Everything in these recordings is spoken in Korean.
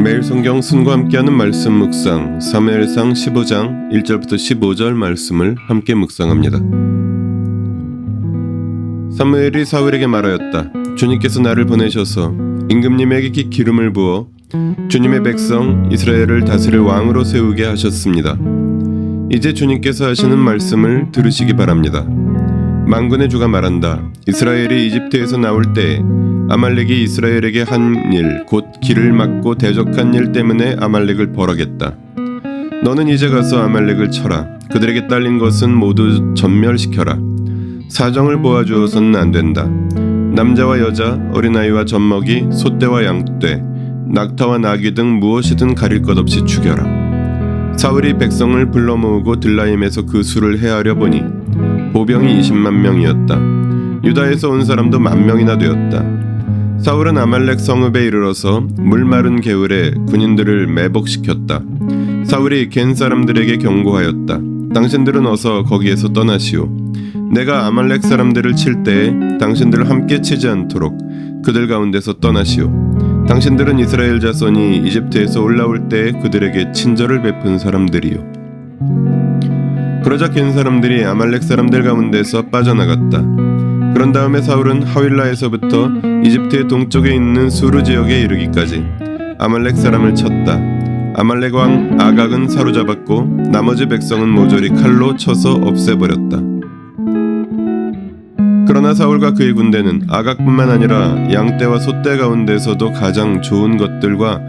매일 성경 순과 함께하는 말씀 묵상 사무엘상 15장 1절부터 15절 말씀을 함께 묵상합니다. 사무엘이 사울에게 말하였다. 주님께서 나를 보내셔서 임금님에게 기름을 부어 주님의 백성 이스라엘을 다스릴 왕으로 세우게 하셨습니다. 이제 주님께서 하시는 말씀을 들으시기 바랍니다. 만군의 주가 말한다. 이스라엘이 이집트에서 나올 때 아말렉이 이스라엘에게 한 일, 곧 길을 막고 대적한 일 때문에 아말렉을 벌하겠다. 너는 이제 가서 아말렉을 쳐라. 그들에게 딸린 것은 모두 전멸시켜라. 사정을 보아주어서는 안 된다. 남자와 여자, 어린아이와 젖먹이, 소떼와 양떼, 낙타와 나귀 등 무엇이든 가릴 것 없이 죽여라. 사울이 백성을 불러 모으고 들라임에서 그 수를 헤아려 보니 보병이 20만 명이었다. 유다에서 온 사람도 10,000명이나 되었다. 사울은 아말렉 성읍에 이르러서 물마른 개울에 군인들을 매복시켰다. 사울이 겐 사람들에게 경고하였다. 당신들은 어서 거기에서 떠나시오. 내가 아말렉 사람들을 칠 때에 당신들을 함께 치지 않도록 그들 가운데서 떠나시오. 당신들은 이스라엘 자손이 이집트에서 올라올 때에 그들에게 친절을 베푼 사람들이요. 그러자 겐 사람들이 아말렉 사람들 가운데서 빠져나갔다. 그런 다음에 사울은 하윌라에서부터 이집트의 동쪽에 있는 수르 지역에 이르기까지 아말렉 사람을 쳤다. 아말렉 왕 아각은 사로잡았고 나머지 백성은 모조리 칼로 쳐서 없애버렸다. 그러나 사울과 그의 군대는 아각뿐만 아니라 양떼와 소떼 가운데서도 가장 좋은 것들과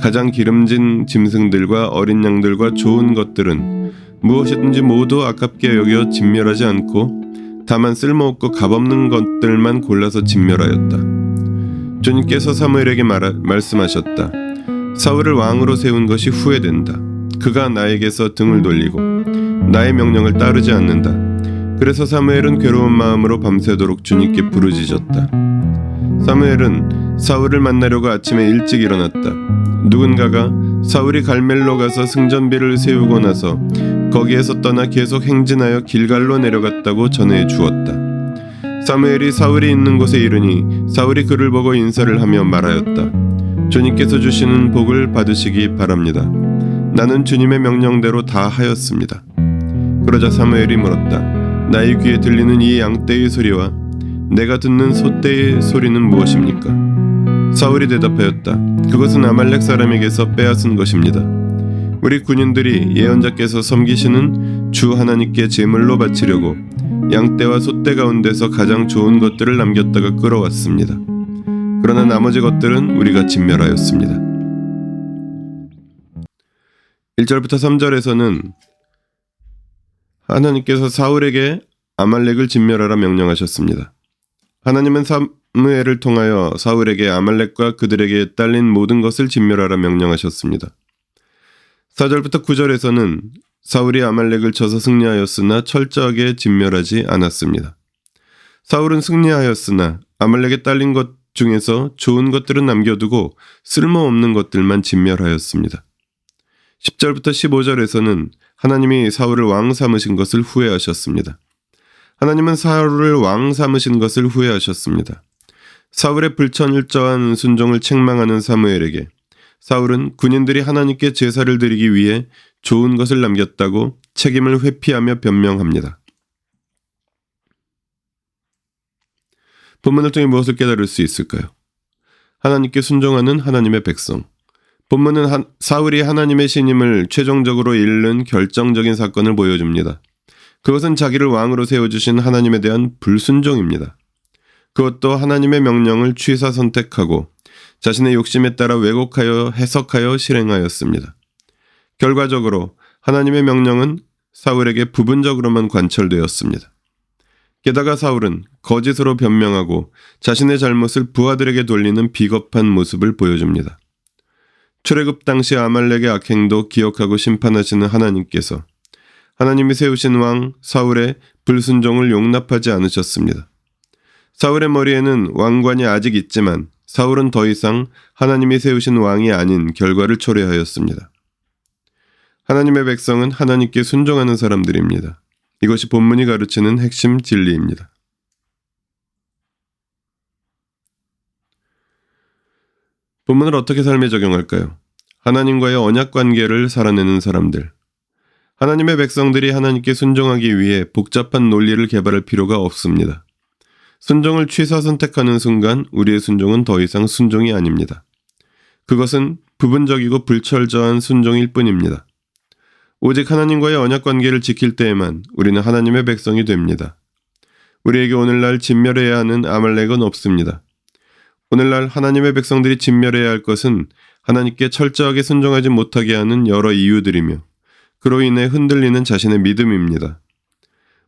가장 기름진 짐승들과 어린 양들과 좋은 것들은 무엇이든지 모두 아깝게 여겨 진멸하지 않고 다만 쓸모없고 값없는 것들만 골라서 진멸하였다. 주님께서 사무엘에게 말씀하셨다. 사울을 왕으로 세운 것이 후회된다. 그가 나에게서 등을 돌리고 나의 명령을 따르지 않는다. 그래서 사무엘은 괴로운 마음으로 밤새도록 주님께 부르짖었다. 사무엘은 사울을 만나려고 아침에 일찍 일어났다. 누군가가 사울이 갈멜로 가서 승전비를 세우고 나서 거기에서 떠나 계속 행진하여 길갈로 내려갔다고 전해 주었다. 사무엘이 사울이 있는 곳에 이르니 사울이 그를 보고 인사를 하며 말하였다. 주님께서 주시는 복을 받으시기 바랍니다. 나는 주님의 명령대로 다 하였습니다. 그러자 사무엘이 물었다. 나의 귀에 들리는 이 양떼의 소리와 내가 듣는 소떼의 소리는 무엇입니까? 사울이 대답하였다. 그것은 아말렉 사람에게서 빼앗은 것입니다. 우리 군인들이 예언자께서 섬기시는 주 하나님께 제물로 바치려고 양떼와 소떼 가운데서 가장 좋은 것들을 남겼다가 끌어왔습니다. 그러나 나머지 것들은 우리가 진멸하였습니다. 1절부터 3절에서는 하나님께서 사울에게 아말렉을 진멸하라 명령하셨습니다. 하나님은 사무엘을 통하여 사울에게 아말렉과 그들에게 딸린 모든 것을 진멸하라 명령하셨습니다. 4절부터 9절에서는 사울이 아말렉을 쳐서 승리하였으나 철저하게 진멸하지 않았습니다. 사울은 승리하였으나 아말렉에 딸린 것 중에서 좋은 것들은 남겨두고 쓸모없는 것들만 진멸하였습니다. 10절부터 15절에서는 하나님이 사울을 왕 삼으신 것을 후회하셨습니다. 하나님은 사울을 왕 삼으신 것을 후회하셨습니다. 사울의 불천일저한 순종을 책망하는 사무엘에게 사울은 군인들이 하나님께 제사를 드리기 위해 좋은 것을 남겼다고 책임을 회피하며 변명합니다. 본문을 통해 무엇을 깨달을 수 있을까요? 하나님께 순종하는 하나님의 백성. 본문은 사울이 하나님의 신임을 최종적으로 잃는 결정적인 사건을 보여줍니다. 그것은 자기를 왕으로 세워주신 하나님에 대한 불순종입니다. 그것도 하나님의 명령을 취사 선택하고 자신의 욕심에 따라 왜곡하여 해석하여 실행하였습니다. 결과적으로 하나님의 명령은 사울에게 부분적으로만 관철되었습니다. 게다가 사울은 거짓으로 변명하고 자신의 잘못을 부하들에게 돌리는 비겁한 모습을 보여줍니다. 출애굽 당시 아말렉의 악행도 기억하고 심판하시는 하나님께서 하나님이 세우신 왕 사울의 불순종을 용납하지 않으셨습니다. 사울의 머리에는 왕관이 아직 있지만 사울은 더 이상 하나님이 세우신 왕이 아닌 결과를 초래하였습니다. 하나님의 백성은 하나님께 순종하는 사람들입니다. 이것이 본문이 가르치는 핵심 진리입니다. 본문을 어떻게 삶에 적용할까요? 하나님과의 언약 관계를 살아내는 사람들. 하나님의 백성들이 하나님께 순종하기 위해 복잡한 논리를 개발할 필요가 없습니다. 순종을 취사 선택하는 순간 우리의 순종은 더 이상 순종이 아닙니다. 그것은 부분적이고 불철저한 순종일 뿐입니다. 오직 하나님과의 언약 관계를 지킬 때에만 우리는 하나님의 백성이 됩니다. 우리에게 오늘날 진멸해야 하는 아말렉은 없습니다. 오늘날 하나님의 백성들이 진멸해야 할 것은 하나님께 철저하게 순종하지 못하게 하는 여러 이유들이며 그로 인해 흔들리는 자신의 믿음입니다.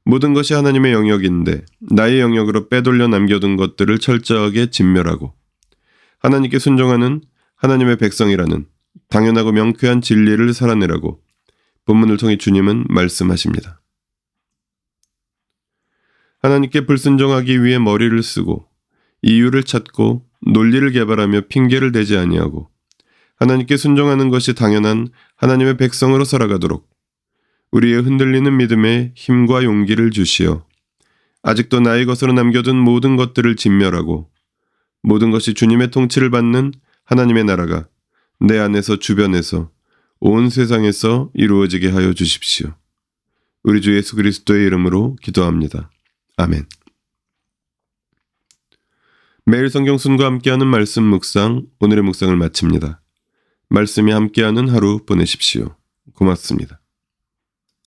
모든 것이 하나님의 영역인데 나의 영역으로 빼돌려 남겨둔 것들을 철저하게 진멸하고 하나님께 순종하는 하나님의 백성이라는 당연하고 명쾌한 진리를 살아내라고 본문을 통해 주님은 말씀하십니다. 하나님께 불순종하기 위해 머리를 쓰고 이유를 찾고 논리를 개발하며 핑계를 대지 아니하고 하나님께 순종하는 것이 당연한 하나님의 백성으로 살아가도록 우리의 흔들리는 믿음에 힘과 용기를 주시어 아직도 나의 것으로 남겨둔 모든 것들을 진멸하고 모든 것이 주님의 통치를 받는 하나님의 나라가 내 안에서 주변에서 온 세상에서 이루어지게 하여 주십시오. 우리 주 예수 그리스도의 이름으로 기도합니다. 아멘. 매일 성경 순과 함께하는 말씀 묵상, 오늘의 묵상을 마칩니다. 말씀이 함께하는 하루 보내십시오. 고맙습니다.